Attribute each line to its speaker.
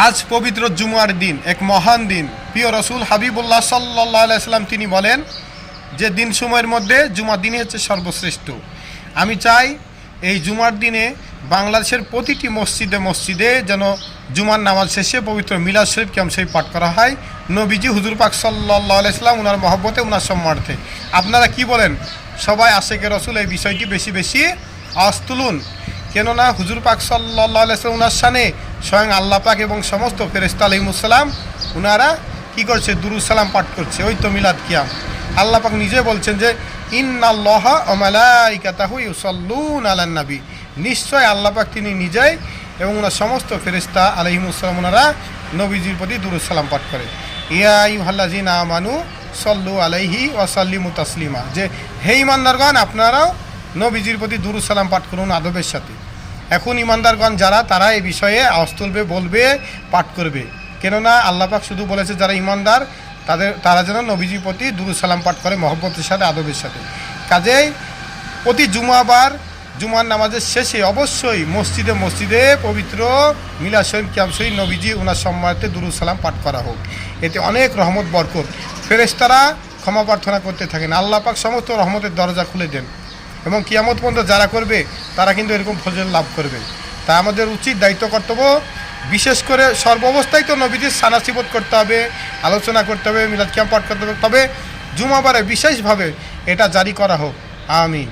Speaker 1: আজ পবিত্র জুমার দিন, এক মহান দিন। প্রিয় রসুল হাবিবুল্লাহ সাল্লাল্লাহু আলাইহি সাল্লাম তিনি বলেন যে দিন সময়ের মধ্যে জুমার দিনই হচ্ছে সর্বশ্রেষ্ঠ। আমি চাই এই জুমার দিনে বাংলাদেশের প্রতিটি মসজিদে মসজিদে যেন জুমার নামাজ শেষে পবিত্র মিলাদ শরীফ কিয়াম শরীফ পাঠ করা হয় নবীজি হুজুর পাক সাল্লাল্লাহু আলাইহি সাল্লাম উনার মহব্বতে, উনার সম্মানার্থে। আপনারা কি বলেন? সবাই আশেকে রসুল এই বিষয়টি বেশি বেশি আওয়াজ তুলুন। কেননা হুজুর পাক সাল্লাল্লাহু আলাইহি সাল্লাম উনার শানে স্বয়ং আল্লাহ পাক এবং সমস্ত ফেরেশতা আলাইহিমুসসালাম উনারা কি করছে? দুরূদ সালাম পাঠ করছে। ওই তো মিলাদ কিয়াম। আল্লাহ পাক নিজে বলছেন যে ইন্নাল্লাহা ওয়া মালাইকাতাহু ইউসাল্লুনা আলান নবী, নিশ্চয় আল্লাহ পাক তিনি নিজেই এবং ওনার সমস্ত ফেরেশতা আলাইহিমুসসালাম ওনারা নবীজির প্রতি দুরূদ সালাম পাঠ করে। ইয়া আইয়ুহাল্লাযিনা আমানু সাল্লু আলাইহি ওয়া সাল্লিমু তাসলিমা, যে হে ঈমানদারগণ আপনারাও নবীজির প্রতি দুরূদ সালাম পাঠ করুন আদবের সাথে। এখন ঈমানদারগণ যারা, তারা এই বিষয়ে আওয়াজ তুলবে, বলবে, পাঠ করবে। কেননা আল্লাহ পাক শুধু বলেছে যারা ঈমানদার তারা যেন নবীজির প্রতি দুরূদ সালাম পাঠ করে মহব্বতের সাথে, আদবের সাথে। কাজেই প্রতি জুমার নামাজের শেষে অবশ্যই মসজিদে মসজিদে পবিত্র মিলাদ শরীফ কিয়াম শরীফ নবীজি ওনার সম্মানার্থে দুরূদ সালাম পাঠ করা হোক। এতে অনেক রহমত বরকত, ফেরেশতারা ক্ষমা প্রার্থনা করতে থাকেন, আল্লাহ পাক সমস্ত রহমতের দরজা খুলে দেন এবং কিয়ামত পর্যন্ত যারা করবে তারা কিন্তু এরকম ফজিলত লাভ করবে। তা আমাদের উচিত, দায়িত্ব, কর্তব্য, বিশেষ করে সর্বাবস্থায় তো নবীজির সানাসিবত করতে হবে, আলোচনা করতে হবে, মিলাদ কিয়াম পাঠ করতে হবে। তবে জুমাবারে বিশেষভাবে এটা জারি করা হোক। আমিন।